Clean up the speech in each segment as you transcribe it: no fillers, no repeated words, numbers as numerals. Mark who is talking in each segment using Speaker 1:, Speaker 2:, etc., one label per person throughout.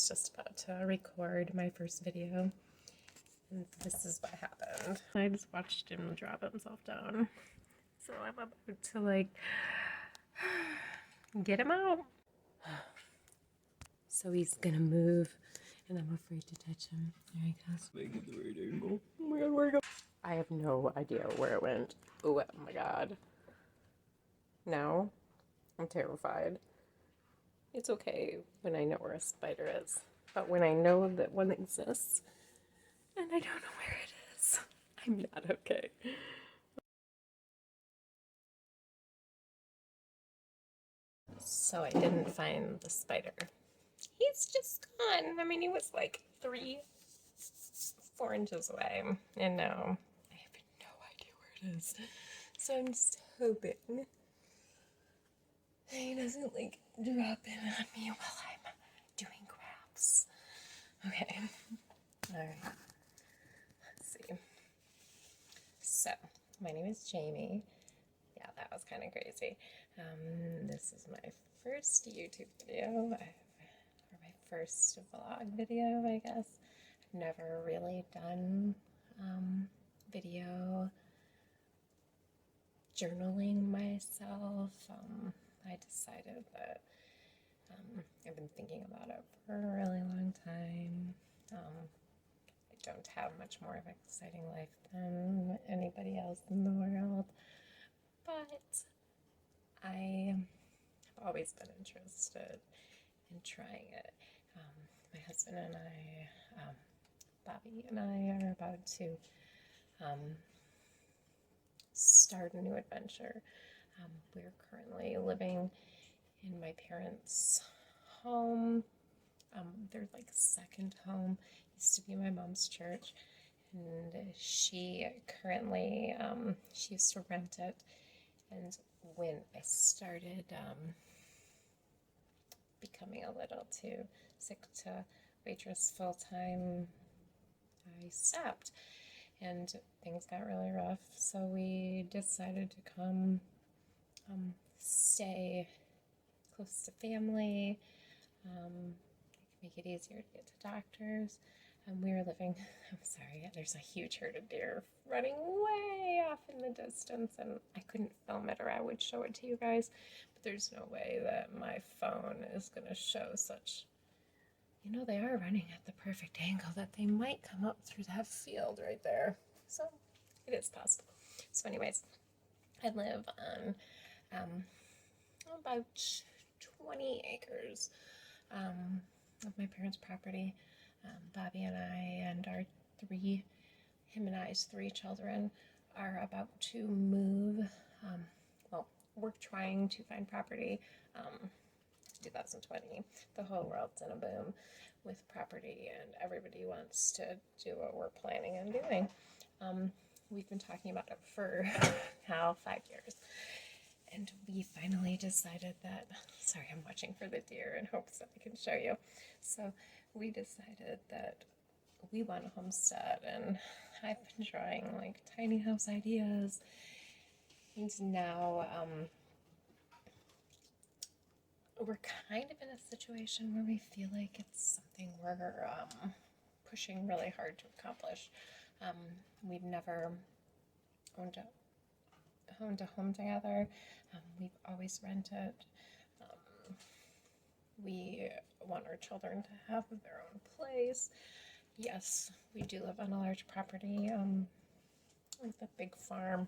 Speaker 1: was just about to record my first video, and this is what happened. I just watched him drop himself down, so I'm about to like get him out. So he's gonna move, and I'm afraid to touch him. There he goes. Make it the right angle. Oh my god, where it go? I have no idea where it went. Oh my god. Now I'm terrified. It's okay when I know where a spider is, but when I know that one exists and I don't know where it is, I'm not okay. So I didn't find the spider. He's just gone. I mean, he was like 4 inches away, and now I have no idea where it is. So I'm just hoping he doesn't like drop in on me while I'm doing crafts. Okay. Alright. Let's see. So, my name is Jamie. Yeah, that was kind of crazy. This is my first YouTube video, or my first vlog video, I guess. I've never really done video journaling myself. I decided that I've been thinking about it for a really long time. I don't have much more of an exciting life than anybody else in the world, but I have always been interested in trying it. My husband and I, Bobby and I, are about to start a new adventure. We're currently living in my parents' home. Their like second home used to be my mom's church, and she currently she used to rent it. And when I started becoming a little too sick to waitress full time, I stopped, and things got really rough. So we decided to come stay close to family. Make it easier to get to doctors. We were living, I'm sorry, there's a huge herd of deer running way off in the distance, and I couldn't film it or I would show it to you guys, but there's no way that my phone is going to show such, you know, they are running at the perfect angle that they might come up through that field right there. So it is possible. So anyways, I live on about 20 acres of my parents' property. Bobby and I and our him and I's 3 children are about to move. Well, we're trying to find property. 2020, the whole world's in a boom with property, and everybody wants to do what we're planning on doing. We've been talking about it for now 5 years. And we finally decided that, sorry, I'm watching for the deer in hopes that I can show you. So we decided that we want a homestead, and I've been trying like tiny house ideas. And now we're kind of in a situation where we feel like it's something we're pushing really hard to accomplish. We've never owned a home together. We've always rented. We want our children to have their own place. Yes, we do live on a large property with a big farm,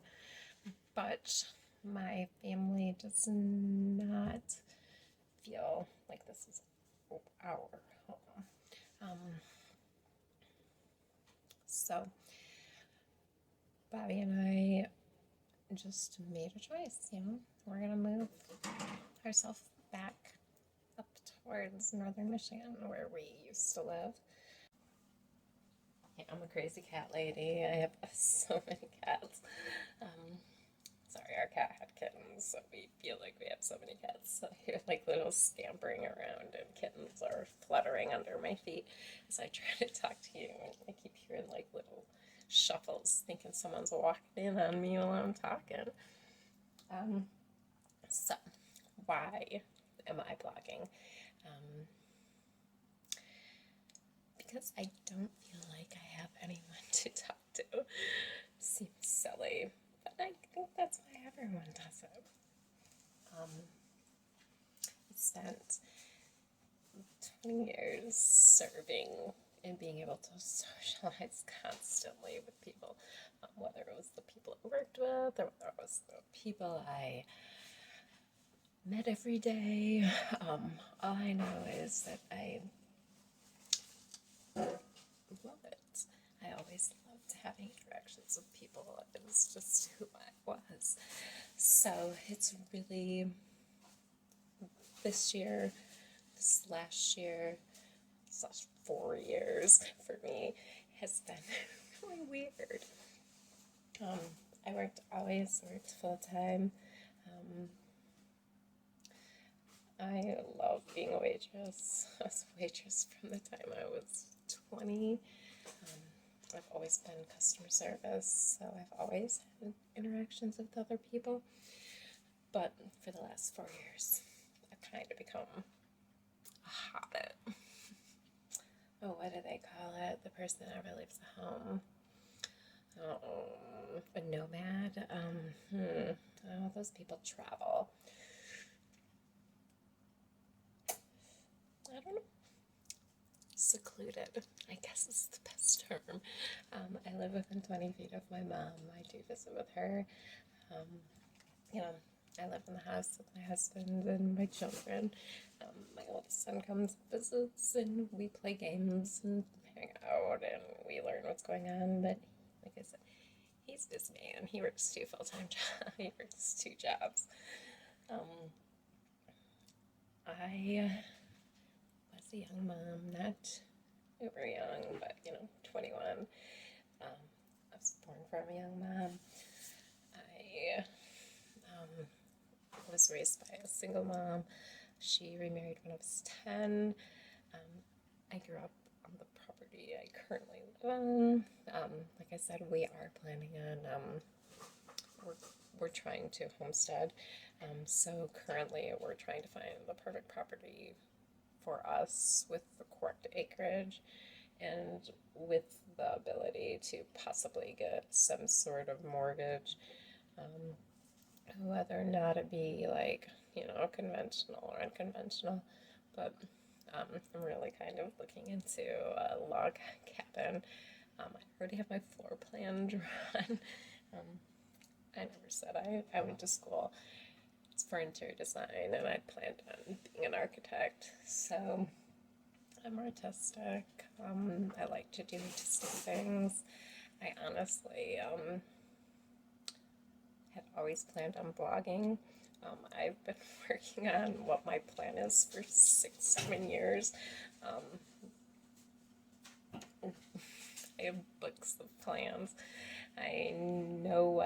Speaker 1: but my family does not feel like this is our home. So Bobby and I just made a choice, you know, we're gonna move ourselves back up towards northern Michigan where we used to live. Yeah, I'm a crazy cat lady. I have so many cats. Sorry, our cat had kittens, so we feel like we have so many cats. So I hear like little scampering around, and kittens are fluttering under my feet as I try to talk to you, and I keep hearing like little shuffles, thinking someone's walking in on me while I'm talking. So why am I blogging? because I don't feel like I have anyone to talk to. Seems silly, but I think that's why everyone does it. I spent 20 years serving and being able to socialize constantly with people, whether it was the people I worked with or whether it was the people I met every day. All I know is that I love it. I always loved having interactions with people. It was just who I was. So it's really, this last year, this last 4 years for me has been really weird. I always worked full time. I love being a waitress. I was a waitress from the time I was 20. I've always been customer service, so I've always had interactions with other people. But for the last 4 years, I've kind of become a hobbit. Oh, what do they call it? The person that never leaves the home. A nomad. Oh, those people travel. I don't know. Secluded, I guess is the best term. I live within 20 feet of my mom. I do visit with her. I live in the house with my husband and my children. My oldest son comes and visits, and we play games and hang out, and we learn what's going on. But like I said, he's busy man. He works 2 full-time jobs. He works 2 jobs. I was a young mom, not uber young, but 21. I was born from a young mom. I was raised by a single mom. She remarried when I was 10. I grew up on the property I currently live on. Like I said, we are planning on, we're trying to homestead. So currently we're trying to find the perfect property for us with the correct acreage and with the ability to possibly get some sort of mortgage, whether or not it be like, conventional or unconventional. But I'm really kind of looking into a log cabin. I already have my floor plan drawn. I never said I went to school for interior design, and I planned on being an architect. So I'm artistic. I like to do artistic things. I honestly had always planned on blogging. I've been working on what my plan is for 6-7 years. I have books of plans. I know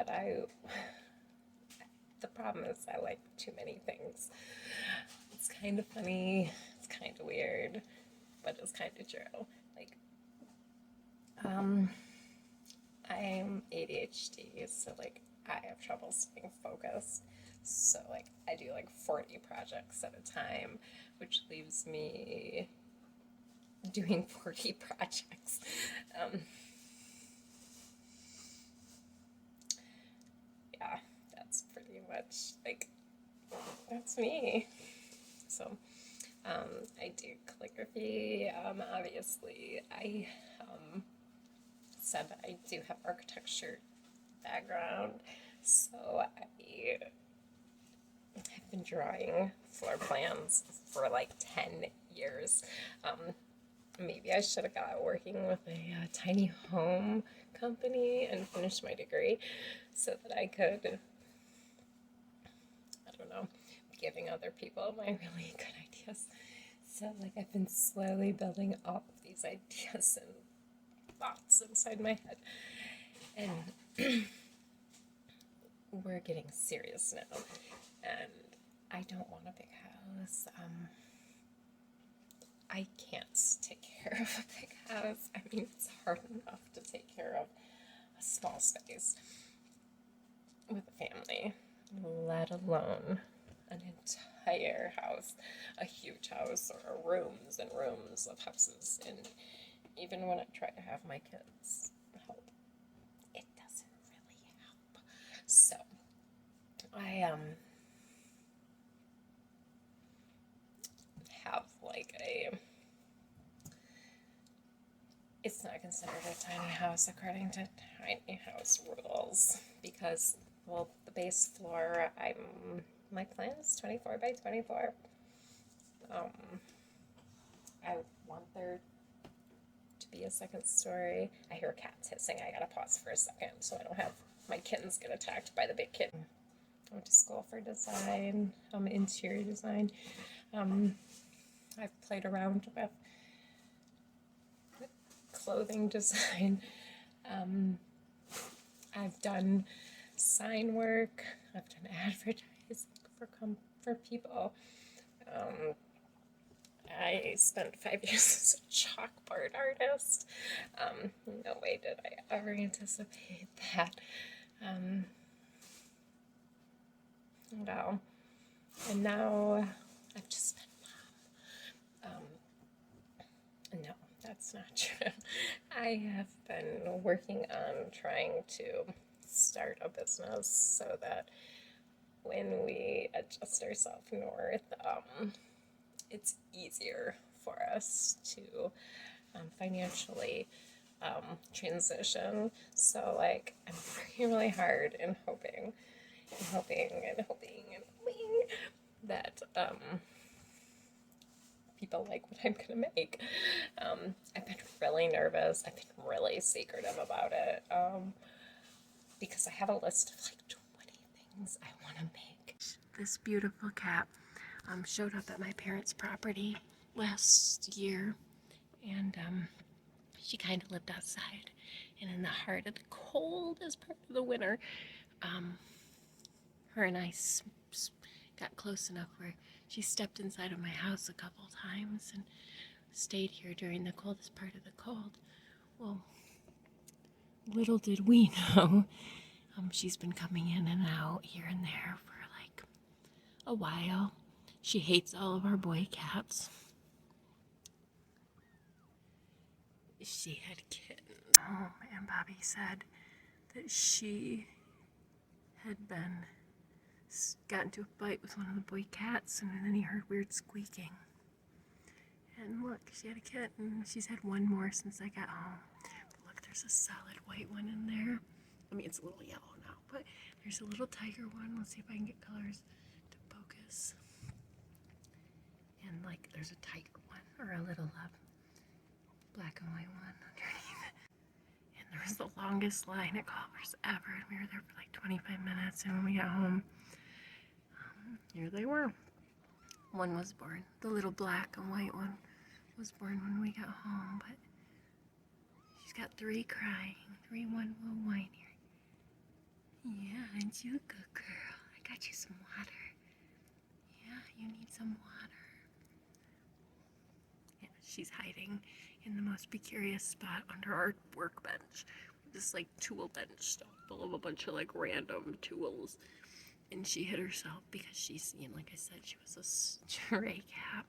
Speaker 1: the problem is I like too many things. It's kind of funny, it's kind of weird, but it's kind of true. Like, I'm ADHD, so I have trouble staying focused. So I do 40 projects at a time, which leaves me doing 40 projects. Yeah, that's pretty much that's me. So I do calligraphy. Obviously, I said that I do have architecture background, so I have been drawing floor plans for 10 years. Maybe I should have got working with a tiny home company and finished my degree so that I could, I don't know, be giving other people my really good ideas. So I've been slowly building up these ideas and thoughts inside my head. And we're getting serious now. And I don't want a big house. I can't take care of a big house. I mean, it's hard enough to take care of a small space with a family, let alone an entire house, a huge house, or rooms and rooms of houses even when I try to have my kids help, it doesn't really help. So I have like it's not considered a tiny house according to tiny house rules because, well, the base floor, my plan is 24 by 24. I want there to be a second story. I hear cats hissing. I gotta pause for a second so I don't have my kittens get attacked by the big kitten. I went to school for design, interior design. I've played around with clothing design. I've done sign work. I've done advertising for people. I spent 5 years as a chalkboard artist. No way did I ever anticipate that. Wow. And now I've just been mom. No, that's not true. I have been working on trying to start a business so that when we adjust ourselves north, it's easier for us to financially transition. So, like, I'm working really hard and hoping that people like what I'm gonna make. I've been really nervous. I've been really secretive about it because I have a list of like 20 things I want to make. This beautiful cat showed up at my parents' property last year, and she kind of lived outside, and in the heart of the coldest part of the winter, her and I got close enough where she stepped inside of my house a couple times and stayed here during the coldest part of the cold. Well, little did we know, she's been coming in and out here and there for like a while. She hates all of our boy cats. She had kittens. Oh, and Bobby said that she had gotten into a fight with one of the boy cats, and then he heard weird squeaking. And look, she had a kitten. She's had one more since I got home. But look, there's a solid white one in there. I mean, it's a little yellow now, but there's a little tiger one. Let's see if I can get colors to focus. And like, there's a tiger one, or a little black and white one underneath. And there was the longest line at Culver's ever, and we were there for like 25 minutes. And when we got home, here they were. One was born. The little black and white one was born when we got home, but she's got 3 crying. 3 one little whinier. Yeah, aren't you a good girl? I got you some water. Yeah, you need some water. Yeah, she's hiding in the most precarious spot under our workbench. This like tool bench stuff full of a bunch of like random tools. And she hit herself because she's, like I said, she was a stray cat.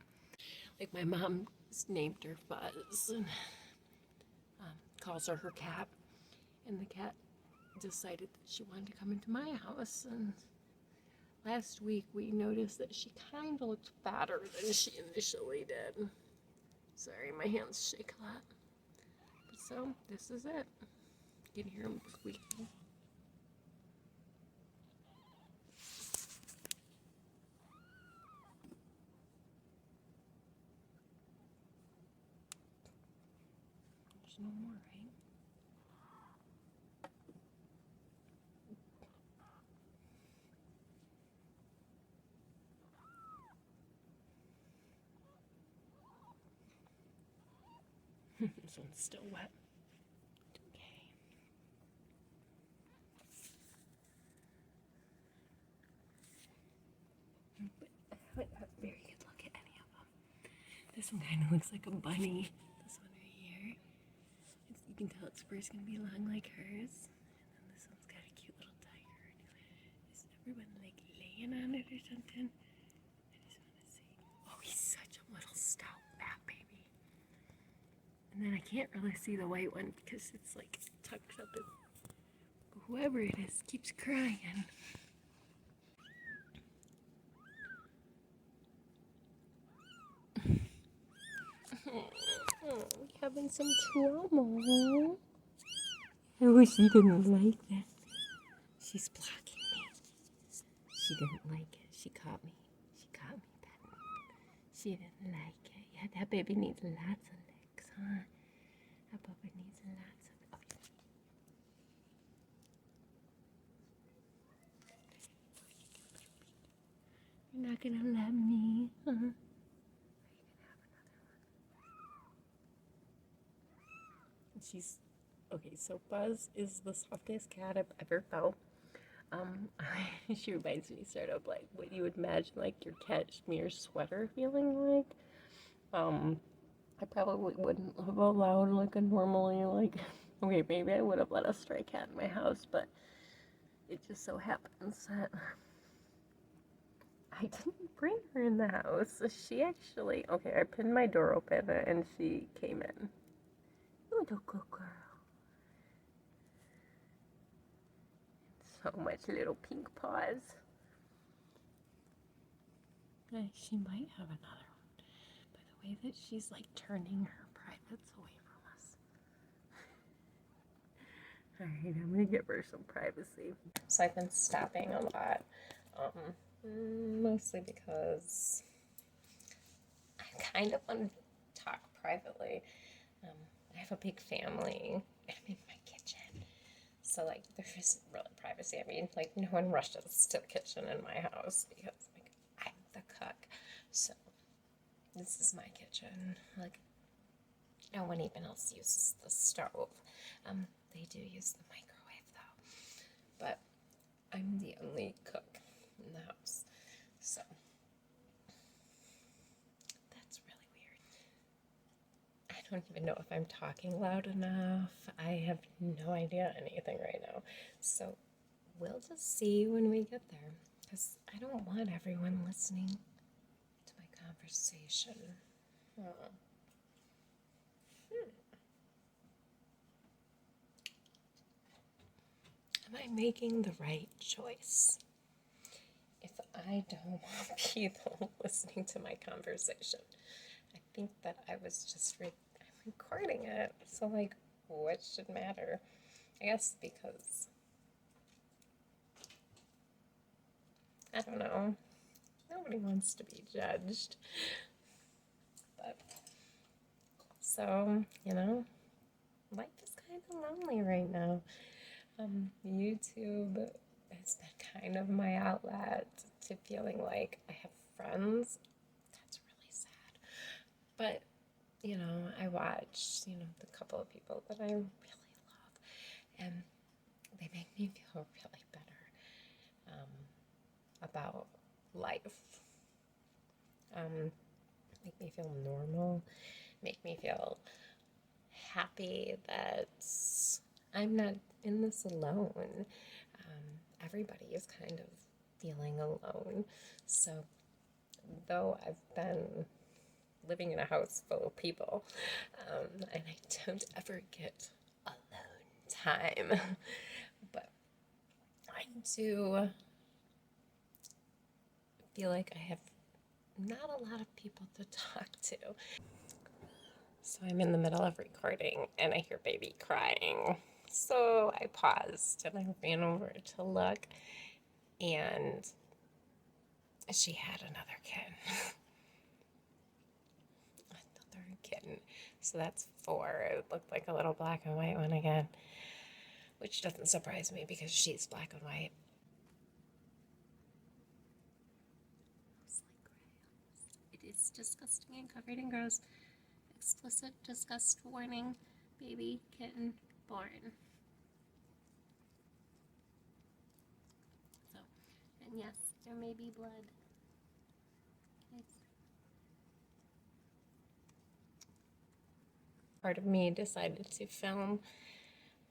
Speaker 1: Like my mom named her Fuzz and calls her cat. And the cat decided that she wanted to come into my house. And last week we noticed that she kind of looked fatter than she initially did. Sorry, my hands shake a lot. But so this is it. You can hear them squeaking. No more, right? This one's still wet. Okay. But I haven't had a very good look at any of them. This one kind of looks like a bunny. This one right here. You can tell its fur's gonna be long like hers. And then this one's got a cute little tiger. Is everyone like laying on it or something? I just want to see. Oh, he's such a little stout fat baby. And And then I can't really see the white one because it's like tucked up in. Whoever it is keeps crying. Oh, having some trouble. I wish you didn't like that. She's blocking me. She didn't like it. She caught me. She caught me petting. She didn't like it. Yeah, that baby needs lots of licks, huh? That puppy needs lots of. Oh. You're not gonna let me, huh? Are you gonna have another one? She's okay. So Buzz is the softest cat I've ever felt. She reminds me sort of like what you would imagine like your cashmere sweater feeling like. I probably wouldn't have allowed like a normally like, okay, maybe I would have let a stray cat in my house, but it just so happens that I didn't bring her in the house. She actually, okay, I pinned my door open and she came in. Little good girl. So much little pink paws. She might have another one. By the way that she's like turning her privates away from us. Alright, I'm gonna give her some privacy. So I've been stopping a lot. Mostly because I kind of want to talk privately. I have a big family. I'm in my kitchen. So, like, there isn't really privacy. I mean, like, no one rushes to the kitchen in my house because, like, I'm the cook. So, this is my kitchen. Like, no one even else uses the stove. They do use the microwave, though. But I'm the only cook in the house. So, that's really weird. I don't even know if I'm talking loud enough. I have no idea anything right now. So we'll just see when we get there. Because I don't want everyone listening to my conversation. Am I making the right choice? If I don't want people listening to my conversation, I think that I was just I'm recording it. So, like, what should matter? I guess because, I don't know, nobody wants to be judged. But, so, you know, life is kind of lonely right now. YouTube has been kind of my outlet to feeling like I have friends. That's really sad. But, you know, I watch, the couple of people that I really love, and they make me feel really better about life. Make me feel normal, make me feel happy that I'm not in this alone. Everybody is kind of feeling alone. So, though I've been living in a house full of people, and I don't ever get alone time, but I do feel like I have not a lot of people to talk to. So I'm in the middle of recording and I hear baby crying. So I paused and I ran over to look, and she had another kitten. Another kitten. So that's 4. It looked like a little black and white one again, which doesn't surprise me because she's black and white. It is disgusting and covered in gross. Explicit disgust warning. Baby kitten born. So, and yes, there may be blood. Part of me decided to film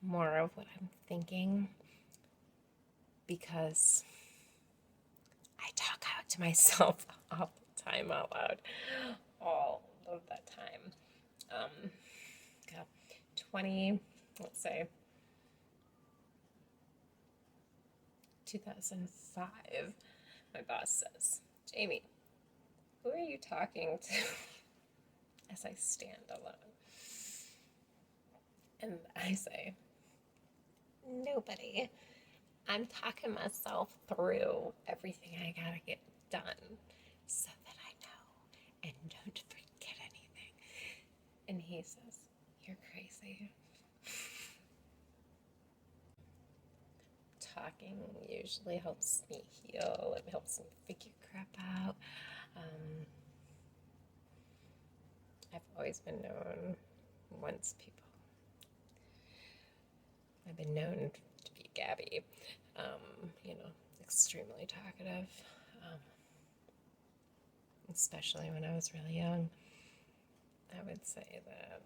Speaker 1: more of what I'm thinking because I talk out to myself all the time out loud, all of the time. let's say 2005, my boss says, Jamie, who are you talking to? As I stand alone. And I say, nobody. I'm talking myself through everything I gotta get done so that I know and don't forget anything. And he says, you're crazy. Talking usually helps me heal. It helps me figure crap out. I've always been known, I've been known to be Gabby, extremely talkative, especially when I was really young. I would say that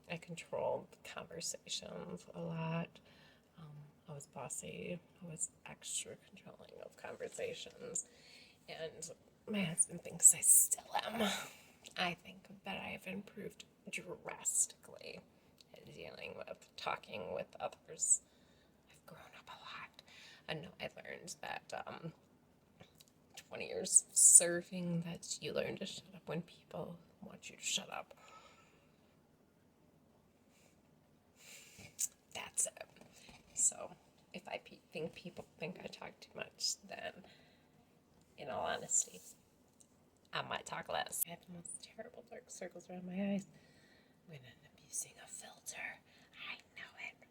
Speaker 1: I controlled conversations a lot. I was bossy. I was extra controlling of conversations. And my husband thinks I still am. I think that I've improved drastically at dealing with talking with others. I've grown up a lot. I know I learned that 20 years of serving that you learn to shut up when people want you to shut up. That's it. So if I think people think I talk too much, then in all honesty, I might talk less. I have the most terrible dark circles around my eyes when I'm using a filter. I know it.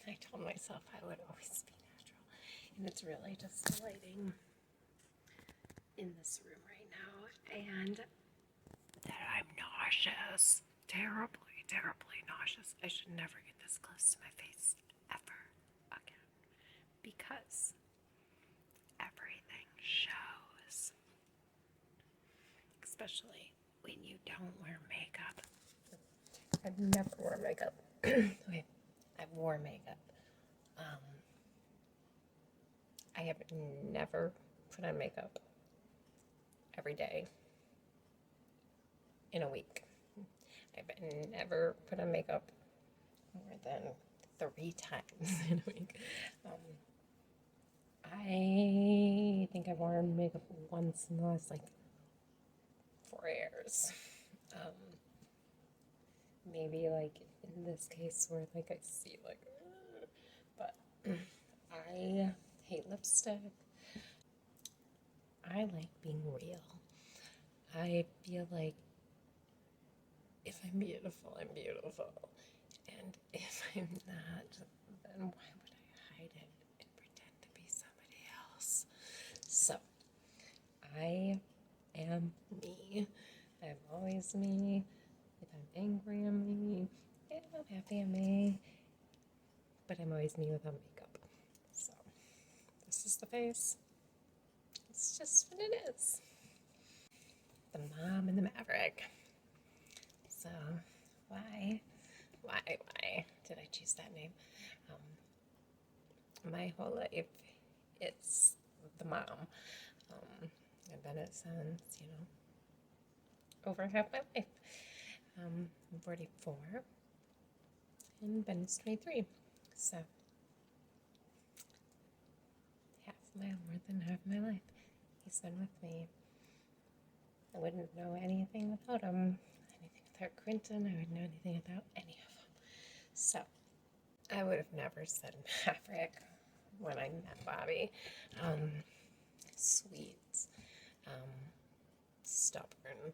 Speaker 1: I told myself I would always be natural. And it's really just the lighting in this room right now. And that I'm nauseous. Terribly, terribly nauseous. I should never get this close to my face ever again. Because everything shows. Especially when you don't wear makeup. I've never worn makeup. Okay, I've worn makeup. I have never put on makeup every day in a week. I've never put on makeup more than 3 times in a week. I think I've worn makeup once in the last 4 years. Maybe in this case where I see but I hate lipstick. I like being real. I feel like if I'm beautiful, I'm beautiful. And if I'm not, then why would I hide it and pretend to be somebody else? So, I am me. I'm always me. If I'm angry, I'm me. If I'm happy, I'm me. But I'm always me without makeup. So, this is the face. It's just what it is. The mom and the Maverick. So, why did I choose that name? My whole life, it's the mom. I've been it since, over half my life. I'm 44, and Ben's 23. So, more than half my life, he's been with me. I wouldn't know anything without him. Anything without Kitten, I wouldn't know anything without any of them. So, I would have never said Maverick when I met Bobby. Sweet, stubborn,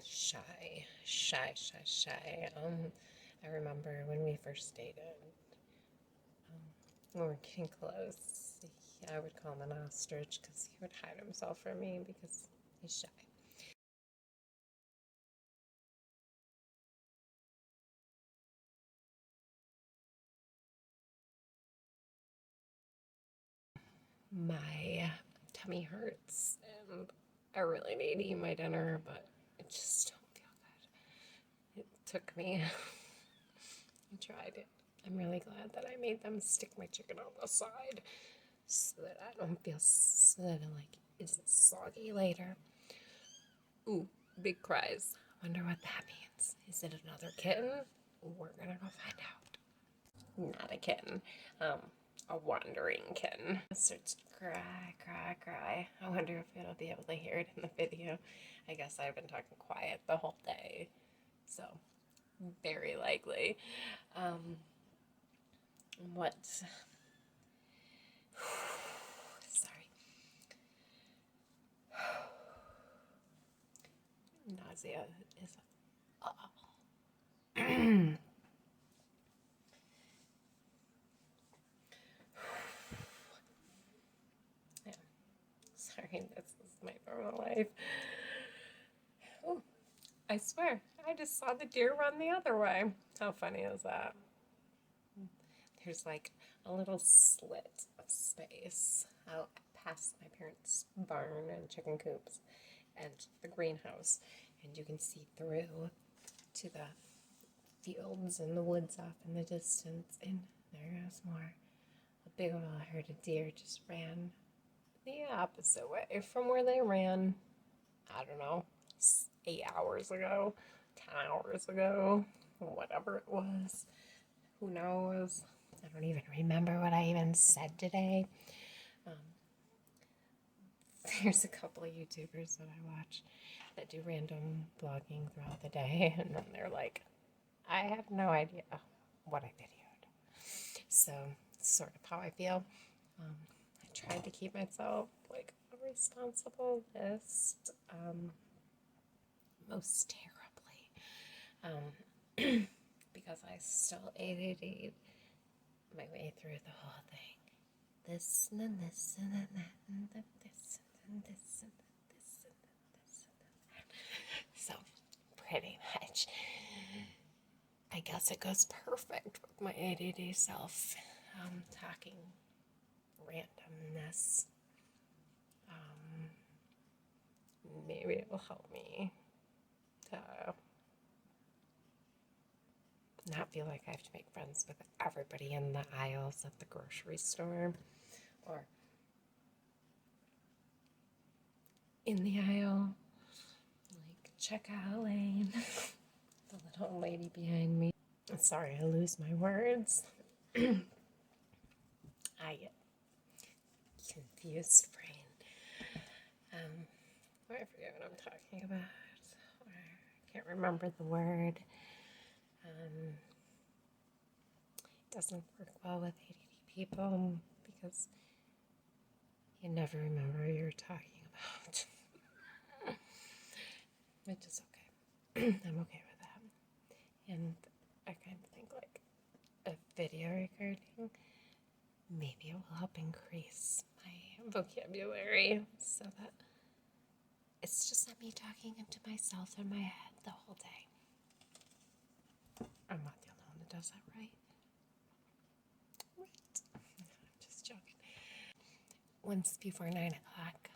Speaker 1: shy. I remember when we first dated, when we were getting close, I would call him an ostrich because he would hide himself from me because he's shy. My tummy hurts and I really need to eat my dinner, but I just don't feel good. It took me. I tried it. I'm really glad that I made them stick my chicken on the side so that I don't feel so that it isn't soggy later. Ooh, big cries. Wonder what that means. Is it another kitten? We're gonna go find out. Not a kitten. A wandering kitten. It starts to cry, cry, cry. I wonder if it'll be able to hear it in the video. I guess I've been talking quiet the whole day, so very likely. What? Sorry. Nausea is. Yeah. Sorry, this is my normal life. Oh, I swear, I just saw the deer run the other way. How funny is that? There's like a little slit of space out past my parents' barn and chicken coops and the greenhouse, and you can see through to the fields and the woods off in the distance, and there goes more. A big old herd of deer just ran the opposite way from where they ran, I don't know, 8 hours ago, 10 hours ago, whatever it was. Who knows? I don't even remember what I even said today. There's a couple of YouTubers that I watch that do random blogging throughout the day, and then they're like, I have no idea what I videoed. So, sort of how I feel. I tried to keep myself like a responsible list, most terribly, because I still ADD'd my way through the whole thing. This and then this and then that and then this and then this and then this and then this and then that. So, pretty much, I guess it goes perfect with my ADD self, talking randomness. Maybe it will help me to not feel like I have to make friends with everybody in the aisles at the grocery store or in the aisle, like checkout lane. The little lady behind me. Sorry, I lose my words. I get confused brain. I forget what I'm talking about. I can't remember the word. It doesn't work well with ADD people because you never remember what you're talking about. Which is okay. I'm okay with that. And I kind of think like a video recording, maybe it will help increase my vocabulary so that it's just not me talking into myself in my head the whole day. I'm not the only one that does that, right? Right. I'm just joking. Once before 9 o'clock,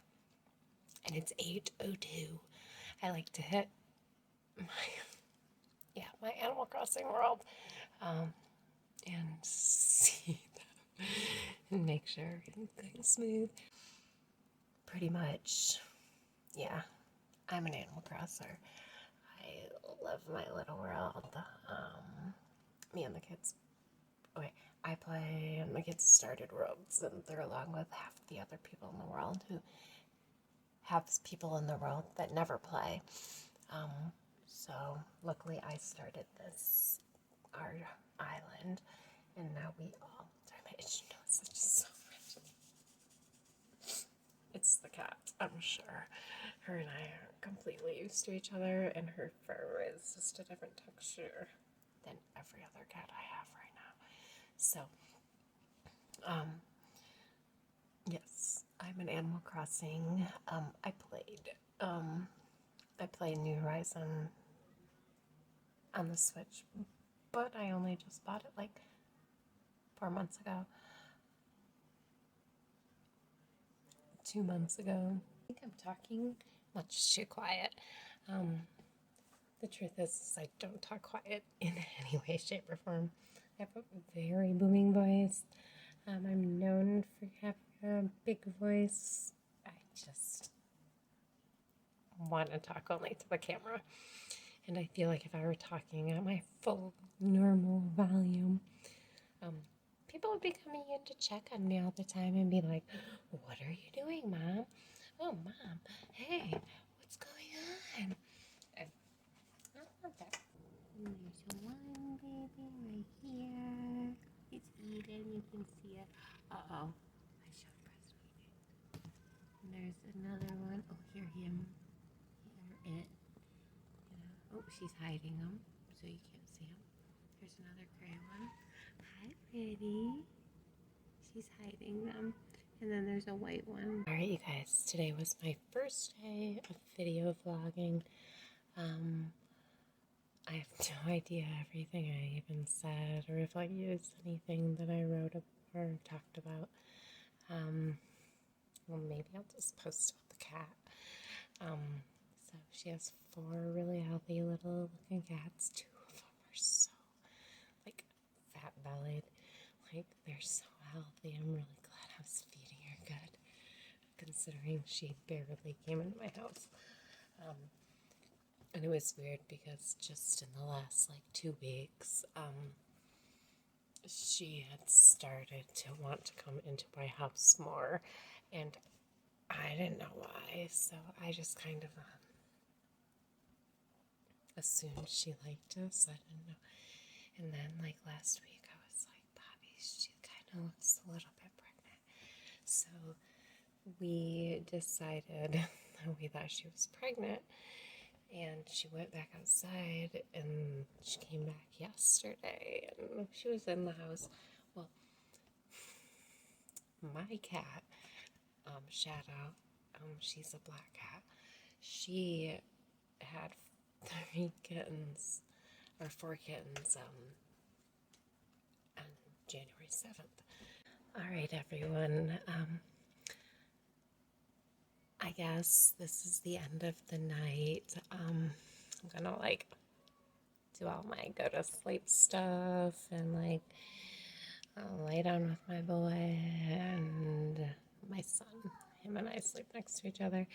Speaker 1: and it's 8:02, I like to hit my Animal Crossing world, and see them and make sure everything's smooth. Pretty much, yeah, I'm an Animal Crosser. I love my little world. Me and the kids, I play, and the kids started worlds, and they're along with half the other people in the world who have people in the world that never play. So luckily I started our island, and now we all, sorry, my itchy nose is just so red. It's the cat, I'm sure. Her and I are completely used to each other, and her fur is just a different texture than every other cat I have right now. So, yes, I'm an Animal Crossing. I played New Horizon on the Switch, but I only just bought it like 4 months ago. 2 months ago. I think I'm talking much too quiet. The truth is I don't talk quiet in any way, shape, or form. I have a very booming voice. I'm known for having a big voice. I just want to talk only to the camera. And I feel like if I were talking at my full normal volume, people would be coming in to check on me all the time and be like, "What are you doing, Mom? Oh, Mom, hey, what's going on?" And I love that. There's one baby right here. He's eating. You can see it. Uh-oh. I showed breastfeeding. And there's another one. Oh, here him. Here it. Oh, she's hiding them, so you can't see them. There's another gray one. Hi, pretty. She's hiding them. And then there's a white one. All right, you guys. Today was my first day of video vlogging. I have no idea everything I even said or if I used anything that I wrote or talked about. Well, maybe I'll just post about the cat. So she has 4 really healthy little looking cats. 2 of them are so, like, fat bellied. Like, they're so healthy. I'm really glad I was feeding her good, considering she barely came into my house. And it was weird because just in the last, 2 weeks, she had started to want to come into my house more, and I didn't know why, so I just kind of assumed she liked us. I didn't know. And then, last week, I was like, Bobby, she kind of looks a little bit pregnant. So we decided, we thought she was pregnant, and she went back outside, and she came back yesterday, and she was in the house. Well, my cat, Shadow, she's a black cat. She had 4 kittens, on January 7th. All right, everyone. I guess this is the end of the night. I'm gonna do all my go to sleep stuff and I'll lay down with my boy and my son. Him and I sleep next to each other,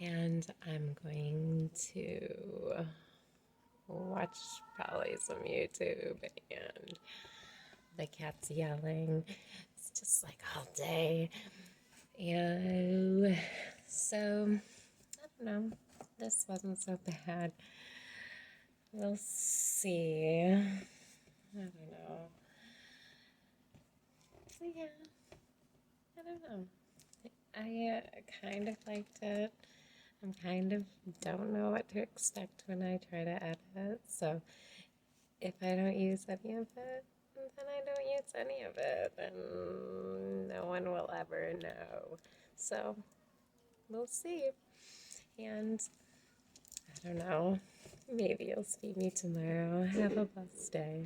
Speaker 1: and I'm going to watch probably some YouTube, and the cat's yelling. It's just all day. And so, I don't know. This wasn't so bad. We'll see. I don't know. So yeah, I don't know. I kind of liked it. I'm kind of don't know what to expect when I try to edit. So if I don't use any of it, then I don't use any of it, and no one will ever know. So we'll see. And I don't know. Maybe you'll see me tomorrow. Have a blessed day.